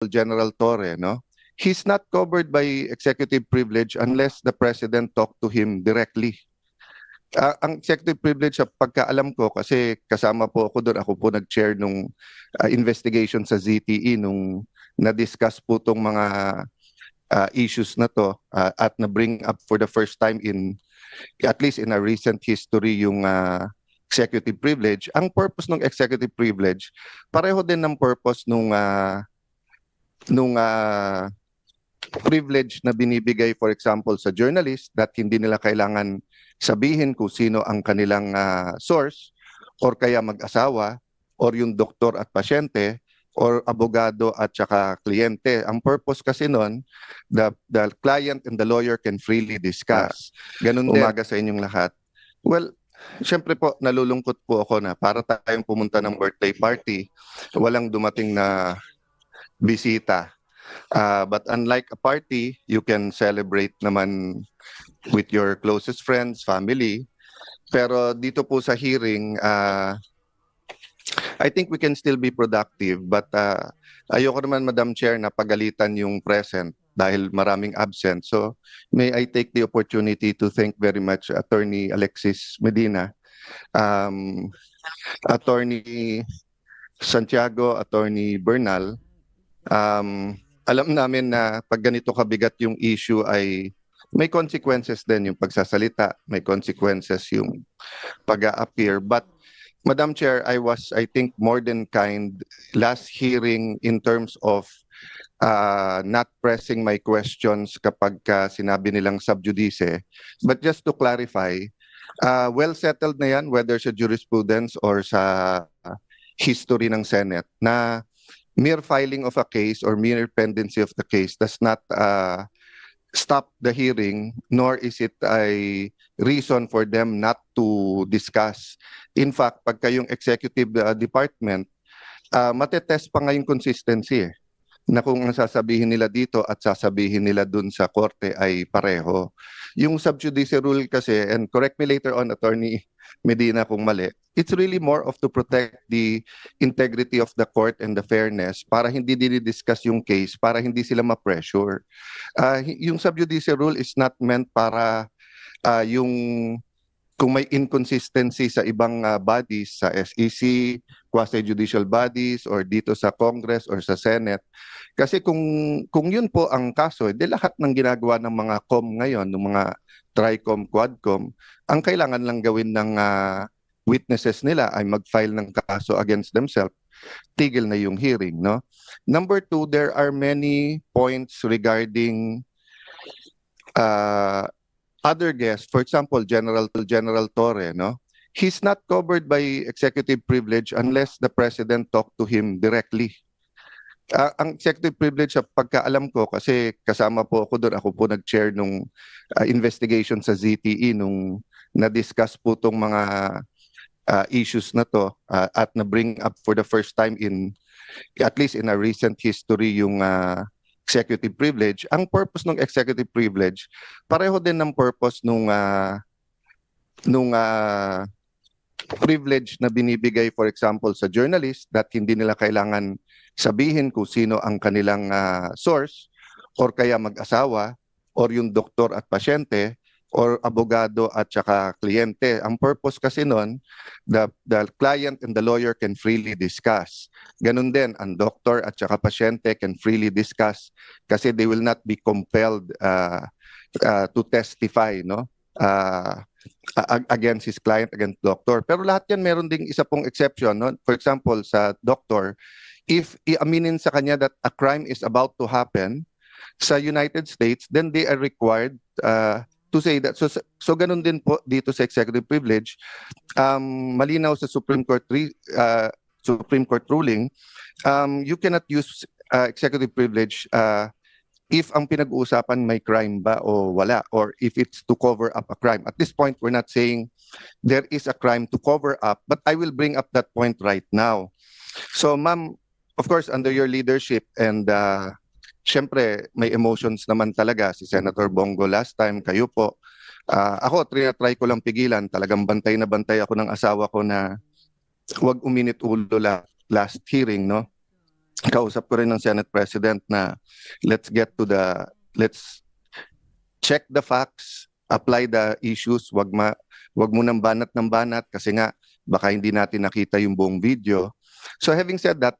General Torre, no? He's not covered by executive privilege unless the president talk to him directly. Ang executive privilege, sa pagkaalam ko, kasi kasama po ako doon, ako po nag-chair nung investigation sa ZTE nung na-discuss po tong mga issues na to at na-bring up for the first time at least in a recent history yung executive privilege. Ang purpose ng executive privilege, pareho din ng purpose nung privilege na binibigay, for example, sa journalist, that hindi nila kailangan sabihin kung sino ang kanilang source, or kaya mag-asawa, or yung doktor at pasyente, or abogado at saka kliyente. Ang purpose kasi nun, the client and the lawyer can freely discuss. Ganun din. Umaga sa inyong lahat. Well, syempre po, nalulungkot po ako na para tayong pumunta ng birthday party, walang dumating na bisita. But unlike a party, you can celebrate naman with your closest friends, family. Pero dito po sa hearing, I think we can still be productive. But ayoko naman, Madam Chair, na pagalitan yung present dahil maraming absent. So may I take the opportunity to thank very much Attorney Alexis Medina, Attorney Santiago, Attorney Bernal. Alam namin na pag ganito kabigat yung issue ay may consequences din yung pagsasalita, may consequences yung pag-a-appear. But Madam Chair, I think, more than kind last hearing in terms of not pressing my questions kapag sinabi nilang sub judice. But just to clarify, well settled na yan, whether sa jurisprudence or sa history ng Senate, na mere filing of a case or mere pendency of the case does not stop the hearing, nor is it a reason for them not to discuss. In fact, pagka yung executive department, matetest pa nga yung consistency na kung ang sasabihin nila dito at sasabihin nila dun sa korte ay pareho. Yung sub judice rule kasi, and correct me later on, Attorney Medina, kung mali, it's really more of to protect the integrity of the court and the fairness para hindi dinidiscuss yung case, para hindi sila ma-pressure. Yung sub judice rule is not meant para yung kung may inconsistency sa ibang bodies, sa SEC, quasi-judicial bodies, or dito sa Congress or sa Senate. Kasi kung yun po ang kaso, di lahat ng ginagawa ng mga COM ngayon, ng mga TRICOM, QUADCOM, ang kailangan lang gawin ng witnesses nila ay mag-file ng kaso against themselves, tigil na yung hearing, no? Number two, there are many points regarding other guests. For example, General Torre, no? He's not covered by executive privilege unless the president talk to him directly. Ang executive privilege, sa pagkaalam ko, kasi kasama po ako doon, ako po nag-chair nung investigation sa ZTE nung na-discuss po tong mga issues na to at na-bring up for the first time at least in a recent history yung executive privilege. Ang purpose ng executive privilege, pareho din ng purpose nung privilege na binibigay, for example, sa journalist, that hindi nila kailangan sabihin kung sino ang kanilang source, or kaya mag-asawa, or yung doktor at pasyente, or abogado at saka kliyente. Ang purpose kasi nun, the client and the lawyer can freely discuss. Ganun din, ang doktor at saka pasyente can freely discuss kasi they will not be compelled to testify, no? Against his client, against doctor. Pero lahat yan meron ding isa pong exception, no? For example, sa doctor, if iaminin sa kanya that a crime is about to happen sa United States, then they are required to say that. So ganun din po dito sa executive privilege. Malinaw sa Supreme Court ruling, you cannot use executive privilege if ang pinag-uusapan may crime ba o wala, or if it's to cover up a crime. At this point, we're not saying there is a crime to cover up, but I will bring up that point right now. So ma'am, of course, under your leadership, and syempre may emotions naman talaga si Senator Bongo last time, kayo po. Ako, try ko lang pigilan. Talagang bantay na bantay ako ng asawa ko na wag uminit ulo last hearing, no? kausap ko rin ng Senate President na let's check the facts, apply the issues, wag mo nang banat ng banat kasi nga baka hindi natin nakita yung buong video. So having said that,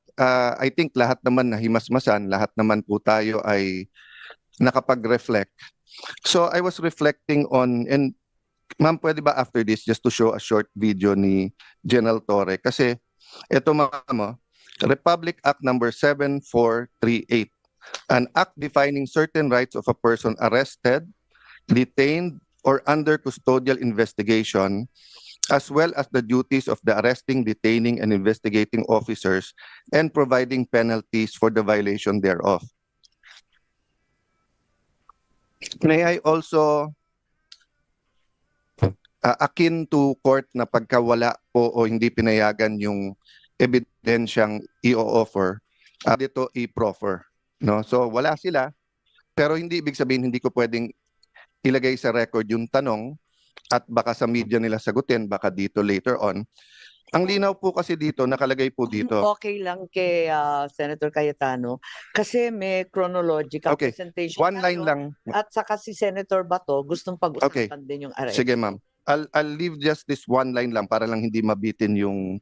I think lahat naman na himasmasan, lahat naman po tayo ay nakapag-reflect. So I was reflecting on, and ma'am, pwede ba after this just to show a short video ni General Torre? Kasi ito ma'am, Republic Act number 7438, an act defining certain rights of a person arrested, detained, or under custodial investigation, as well as the duties of the arresting, detaining, and investigating officers, and providing penalties for the violation thereof. May I also, akin to court na pagkawala po o hindi pinayagan yung ebidensyang i-offer, dito i-proffer. No? So wala sila, pero hindi ibig sabihin hindi ko pwedeng ilagay sa record yung tanong at baka sa media nila sagutin, baka dito later on. Ang linaw po kasi dito, nakalagay po dito. Okay lang kay Senator Cayetano kasi may chronological Okay, presentation one line tayo. lang. At saka si Senator Bato gustong pag-usapan din yung arrest. Sige ma'am. I'll leave just this one line lang para lang hindi mabitin yung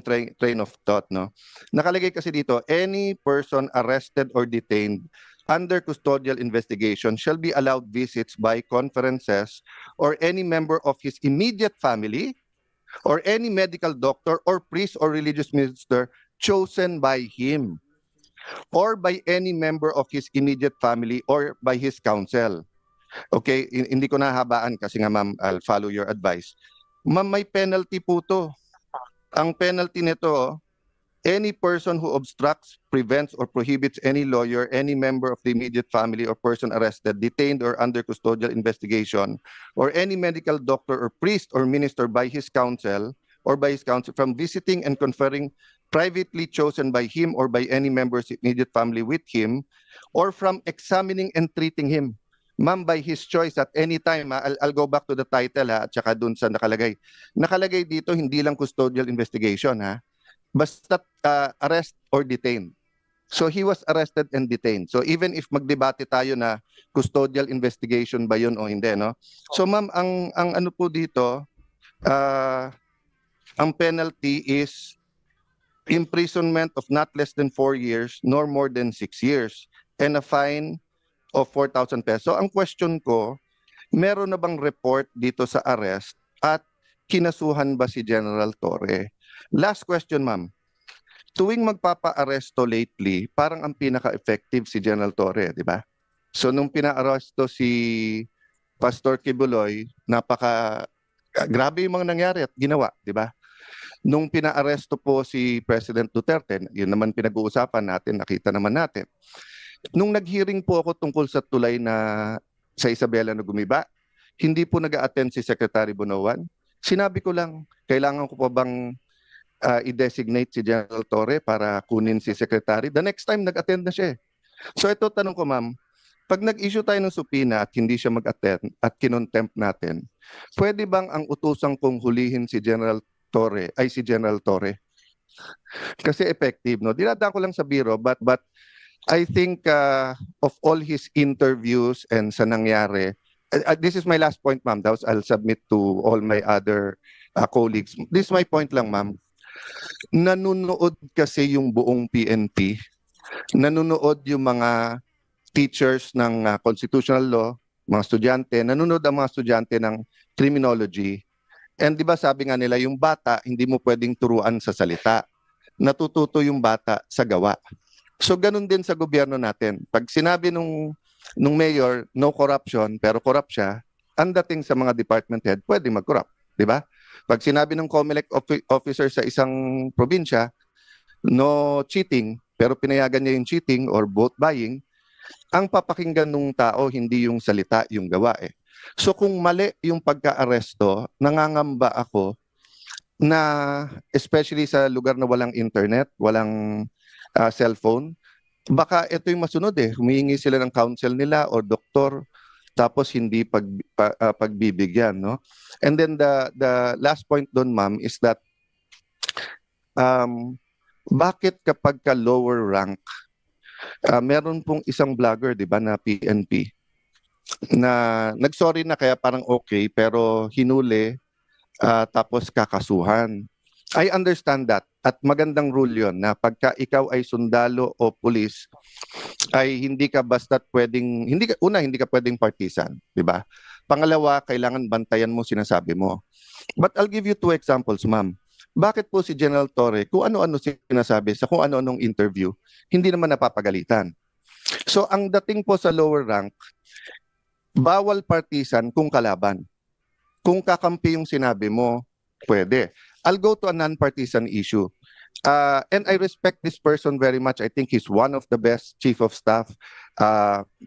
train of thought, no. Nakalagay kasi dito, any person arrested or detained under custodial investigation shall be allowed visits by conferences or any member of his immediate family or any medical doctor or priest or religious minister chosen by him or by any member of his immediate family or by his counsel. Okay, hindi ko nahabaan kasi nga ma'am, I'll follow your advice. Ma'am, may penalty po to. Ang penalty nito, any person who obstructs, prevents, or prohibits any lawyer, any member of the immediate family or person arrested, detained, or under custodial investigation, or any medical doctor or priest or minister by his counsel from visiting and conferring privately chosen by him or by any member's immediate family with him, or from examining and treating him. Ma'am, by his choice at any time, I'll go back to the title at saka dun sa nakalagay. Nakalagay dito, hindi lang custodial investigation basta arrest or detained. So he was arrested and detained. So even if magdebate tayo na custodial investigation ba yun o hindi, no? So ma'am, ang ano po dito, ang penalty is imprisonment of not less than 4 years nor more than 6 years and a fine of 4,000 pesos. So ang question ko, meron na bang report dito sa arrest at kinasuhan ba si General Torre? Last question, ma'am. Tuwing magpapa-aresto lately, parang ang pinaka-effective si General Torre, di ba? So nung pina-aresto si Pastor Kibuloy, grabe yung mga nangyari at ginawa, di ba? Nung pina-aresto po si President Duterte, yun naman pinag-uusapan natin, nakita naman natin. Nung nag-hearing po ako tungkol sa tulay sa Isabela na gumiba, hindi po nag-a-attend si Secretary Bonoan. Sinabi ko lang, kailangan ko pa bang i-designate si General Torre para kunin si Secretary? The next time, nag-attend na siya. So ito, tanong ko ma'am, pag nag-issue tayo ng subpoena at hindi siya mag-attend at kinontempt natin, pwede bang ang utusang kong hulihin si General Torre ay si General Torre? Kasi effective, no? Dinadaan ko lang sa biro, but I think of all his interviews and sa nangyari, this is my last point, ma'am. I'll submit to all my other colleagues. This is my point lang, ma'am. Nanunood kasi yung buong PNP. Nanunood yung mga teachers ng constitutional law, mga estudyante. Nanunood ang mga estudyante ng criminology. And di ba sabi nga nila, yung bata, hindi mo pwedeng turuan sa salita. Natututo yung bata sa gawa. So ganun din sa gobyerno natin. Pag sinabi nung mayor, no corruption, pero corrupt siya, ang dating sa mga department head, pwede mag-corrupt. Di ba? Pag sinabi ng COMELEC officer sa isang probinsya, no cheating, pero pinayagan niya yung cheating or vote buying, ang papakinggan ng tao, hindi yung salita, yung gawa So kung mali yung pagka-aresto, nangangamba ako na especially sa lugar na walang internet, walang cellphone, baka ito yung masunod humihingi sila ng counsel nila o doktor tapos hindi pagbibigyan, no? And then the last point doon, ma'am, is that bakit kapag ka lower rank, meron pong isang vlogger, di ba, na PNP, na nagsorry na kaya parang okay, pero hinuli, tapos kakasuhan. I understand that. At magandang rule yon na pagka ikaw ay sundalo o pulis, ay hindi ka basta pwedeng, hindi ka pwedeng partisan, di ba? Pangalawa, kailangan bantayan mo sinasabi mo. But I'll give you two examples, ma'am. Bakit po si General Torre, kung ano-ano sinasabi sa kung ano-anong interview, hindi naman napapagalitan? So ang dating po sa lower rank, bawal partisan kung kalaban. Kung kakampi yung sinabi mo, pwede. I'll go to a non-partisan issue. And I respect this person very much. I think he's one of the best chief of staff,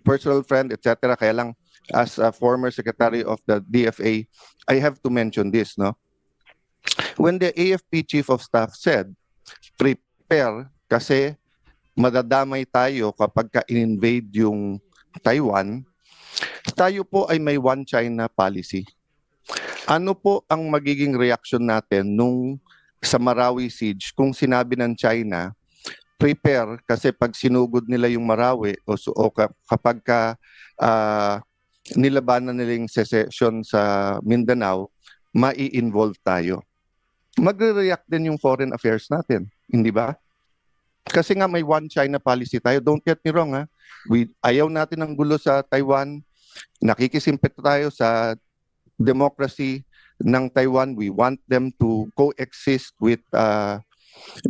personal friend, etc. Kaya lang, as a former secretary of the DFA, I have to mention this, no? When the AFP chief of staff said, prepare kasi madadamay tayo kapag ka-invade yung Taiwan, tayo po ay may one China policy. Ano po ang magiging reaction natin nung sa Marawi siege kung sinabi ng China, prepare kasi pag sinugod nila yung Marawi kapag nilabanan nila yung secession sa Mindanao, mai-involve tayo. Magre-react din yung foreign affairs natin, hindi ba? Kasi nga may one China policy tayo. Don't get me wrong, ha? Ayaw natin ng gulo sa Taiwan. Nakikisimpit tayo sa democracy ng Taiwan. We want them to coexist with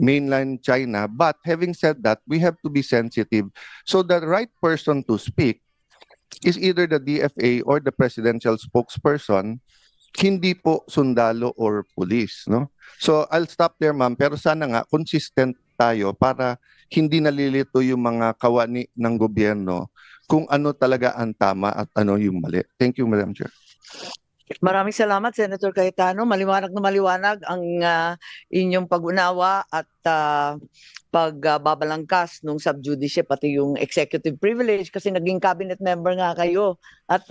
mainland China. But having said that, we have to be sensitive. So the right person to speak is either the DFA or the presidential spokesperson, hindi po sundalo or police, no? So I'll stop there, ma'am. Pero sana nga consistent tayo para hindi nalilito yung mga kawani ng gobyerno kung ano talaga ang tama at ano yung mali. Thank you, Madam Chair. Maraming salamat, Senator Cayetano. Maliwanag na maliwanag ang inyong pag-unawa at pagbabalangkas nung sub judice pati yung executive privilege kasi naging cabinet member nga kayo at